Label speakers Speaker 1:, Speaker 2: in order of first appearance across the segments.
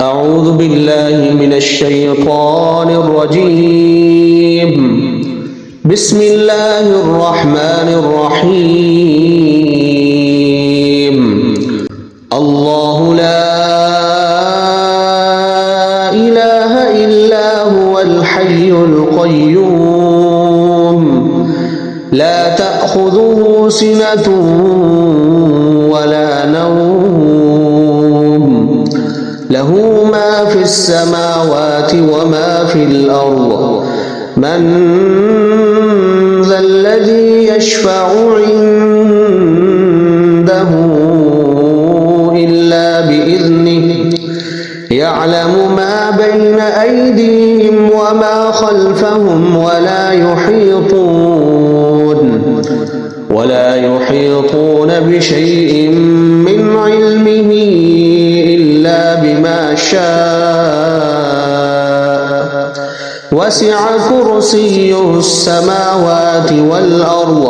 Speaker 1: أعوذ بالله من الشيطان الرجيم. بسم الله الرحمن الرحيم. الله لا إله إلا هو الحي القيوم لا تأخذه سنة ولا نوم له ما في السماوات وما في الأرض من ذا الذي يشفع عنده إلا بإذنه يعلم ما بين أيديهم وما خلفهم ولا يحيطون بشيء من علمه إلا بما شاء وسع كرسيه السماوات والأرض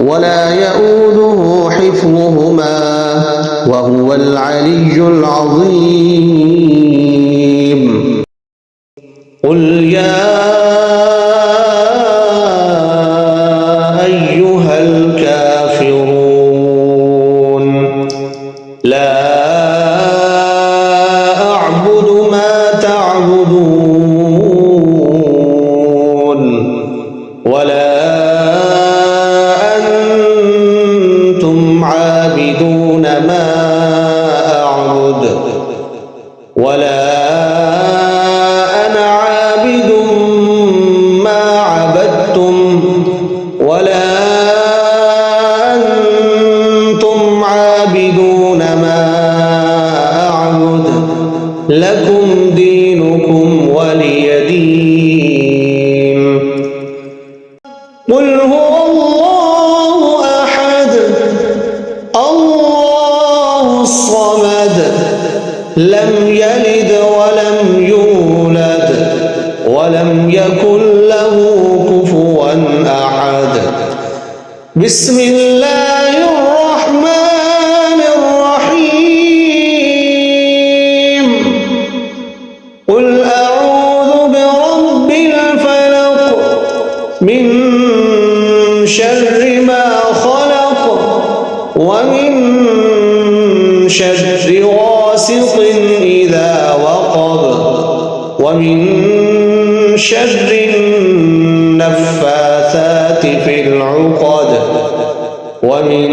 Speaker 1: ولا يؤوده حفظهما وهو العلي العظيم. قل يا أيها الكافرون لا أعبد ما تعبدون ولا أنتم عابدون ما أعبد ولا أنا عابد ما عبدتم ولا أنتم عابدون ما أعبد لكم دينكم ولي دين. قل هو الله أحد الله الصمد لم يلد ولم يولد ولم يكن له كفوا أحد. بسم الله الرحمن الرحيم. قل أعوذ برب الفلق من شر ما خلق ومن شر غاسق إذا وقب ومن شر النفاثات في العقد ومن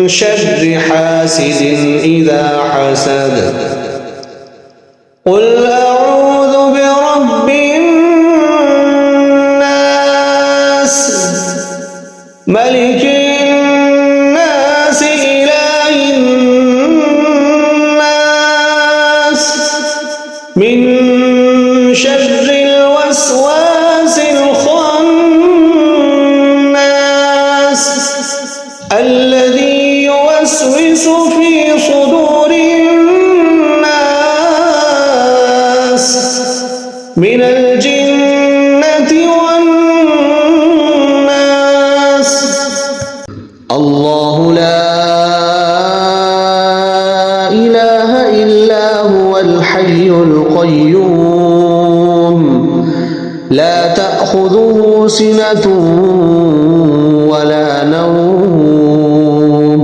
Speaker 1: شر حاسد إذا حسد. قل أعوذ برب الناس ملك الناس إله الناس من شر الوسواس الخناس الذي يوسوس في صدور الناس من الجنة والناس. الله لا إله إلا هو الحي القيوم لا تأخذه سنة ولا نوم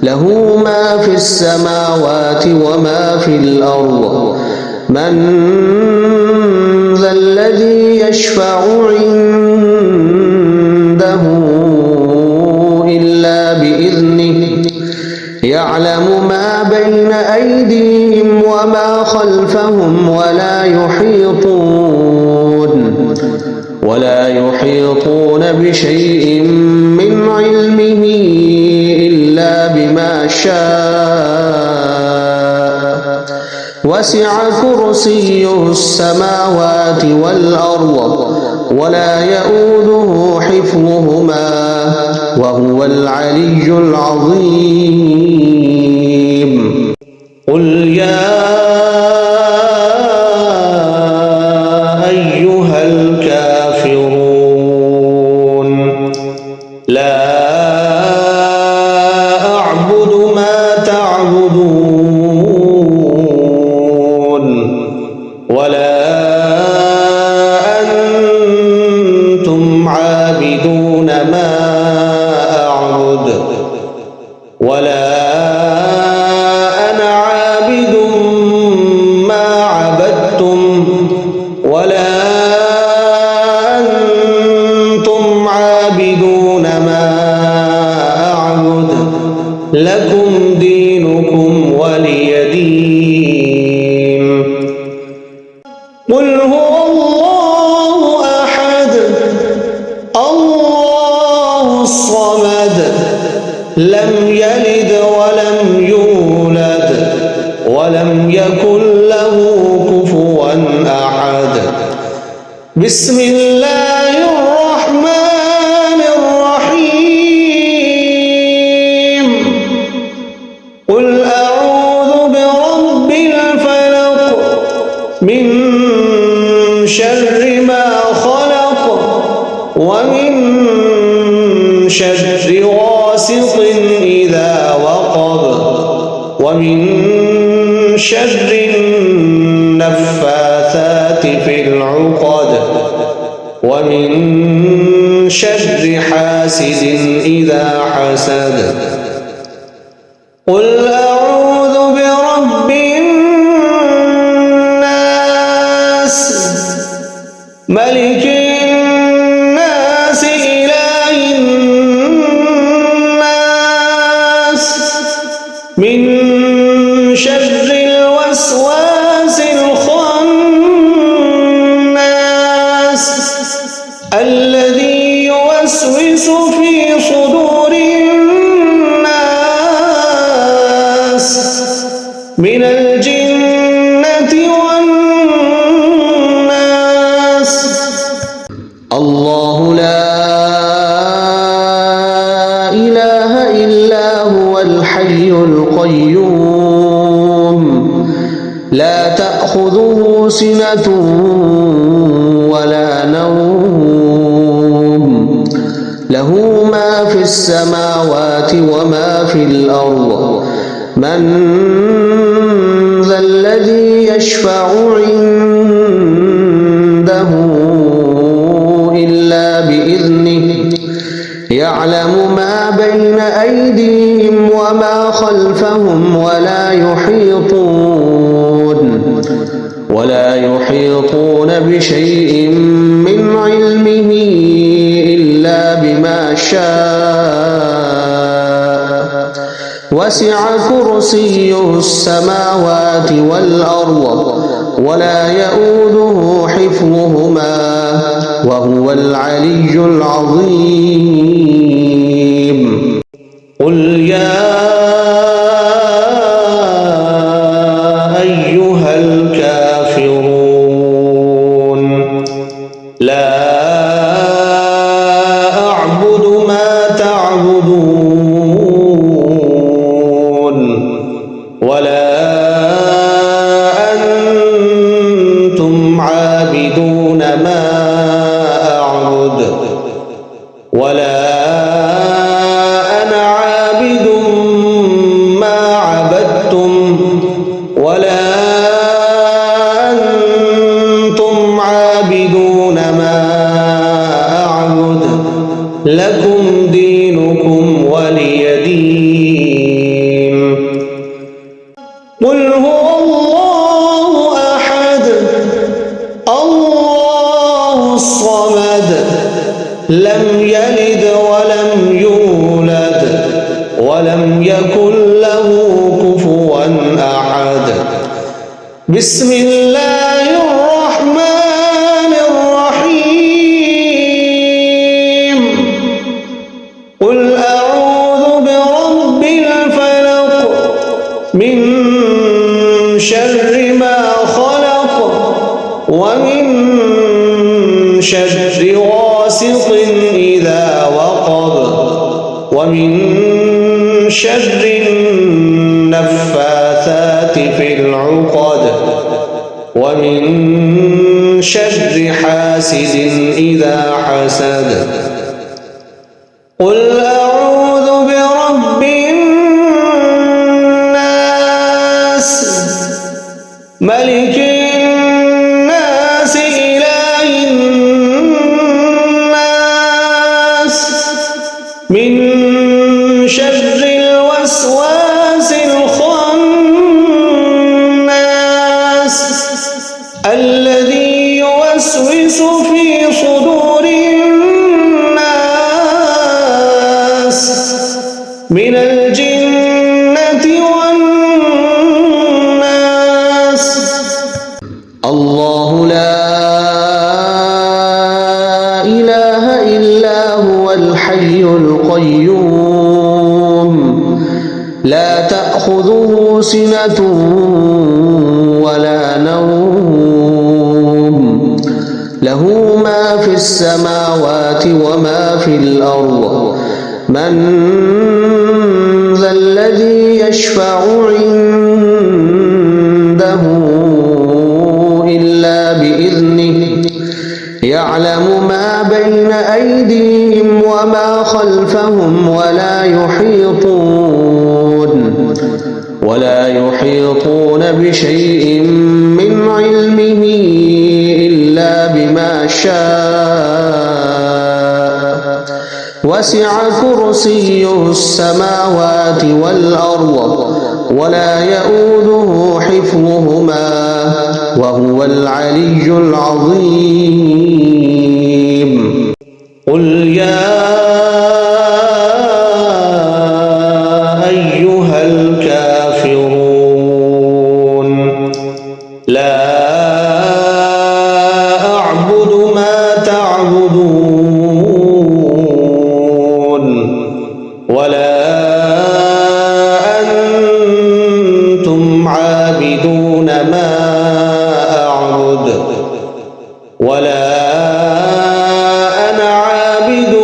Speaker 1: له ما في السماوات وما في الأرض من ذا الذي يشفع عنده إلا بإذنه يعلم ما بين أيديهم وما خلفهم ولا يحيطون بشيء من علمه إلا بما شاء وسع كرسيه السماوات والأرض ولا يؤوده حفظهما وهو العلي العظيم. قل يا أيها الكافرون لا أعبد ما تعبدون الرجيم قل هو الله أحد الله الصمد لم يلد ولم يولد ولم يكن له كفوا أحد بسم الله الرحمن الرحيم قل أعوذ برب الفلق من شر ما خلق ومن شر غاسق إذا وقب ومن شر النفاثات في العقد ومن شر حاسد إذا حسد قل أعوذ برب الناس ملك الناس إله الناس من شر الوسواس الخناس الذي يوسوس في صدور الناس من الجنة والناس الله لا إله إلا هو الحي القيوم لا تأخذه سنة ولا نوم له ما في السماوات وما في الأرض من ذا الذي يشفع عنده إلا بإذنه يعلم ما بين أيديهم وما خلفهم ولا يحيطون بشيء من علمه إلا بما شاء وسع كرسيه السماوات والأرض ولا يؤوده حفظهما وهو العلي العظيم قل يا أيها الكافرون لا أعبد ما تعبدون ولا أنتم عابدون ما أعبد ولا أنا عابد ما عبدتم ولا أنتم عابدون ما أعبد لكم دينكم ولي دين قل هو الله أحد الله الصمد لم يلد ولم يولد ولم يكن له كفوا أحد بسم الله الرحمن الرحيم قل أعوذ برب الفلق من شر ما خلق ومن شر غاسق إذا وقب ومن شر النفاثات في العقد ومن شر حاسد إذا حسد قل أعوذ برب الناس ملك الناس إله الناس من شر الوسواس الخناس الذي يوسوس في صدور الناس من الجنة والناس سِنَةٌ وَلَا نَوْمٌ لَهُ مَا فِي السَّمَاوَاتِ وَمَا فِي الْأَرْضِ مَنْ ذَا الَّذِي يَشْفَعُ عِنْدَهُ إِلَّا بِإِذْنِهِ يَعْلَمُ مَا بَيْنَ أَيْدِيهِمْ وَمَا خَلْفَهُمْ ولا يحيطون بشيء من علمه إلا بما شاء وسع كرسيه السماوات والأرض ولا يؤوده حفظهما وهو العلي العظيم قل يا أيها الكافرون لا أعبد ما تعبدون ولا أنتم عابدون ما أعبد ولا أنا عابد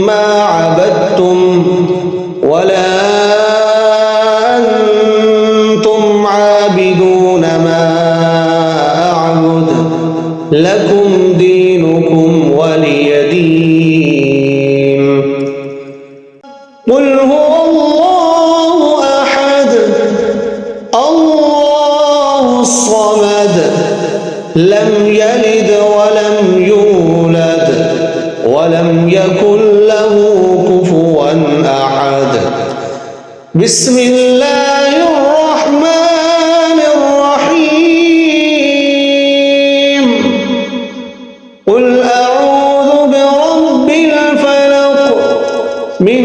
Speaker 1: ما عبدتم ولا أنتم عابدون ما أعبد لكم دينكم ولي دين قل هو الله أحد الله الصمد لم يلد ولم يولد ولم يكن له كفوا أحد بسم الله الرحمن الرحيم قل أعوذ برب الفلق من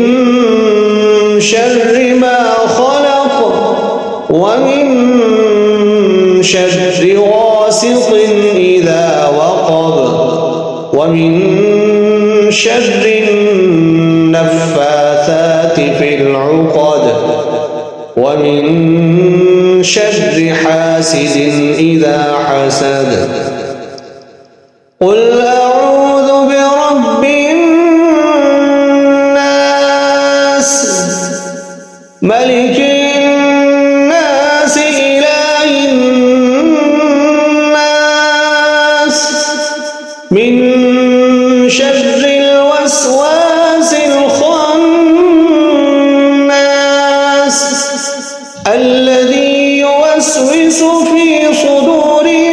Speaker 1: شر ما خلق ومن شر غاسق إذا وقب ومن شر النفاثات في العقد ومن شر حاسد إذا حسد قل أعوذ برب الناس ملك الناس إله الناس من شر الوسواس الخناس الذي يوسوس في صدور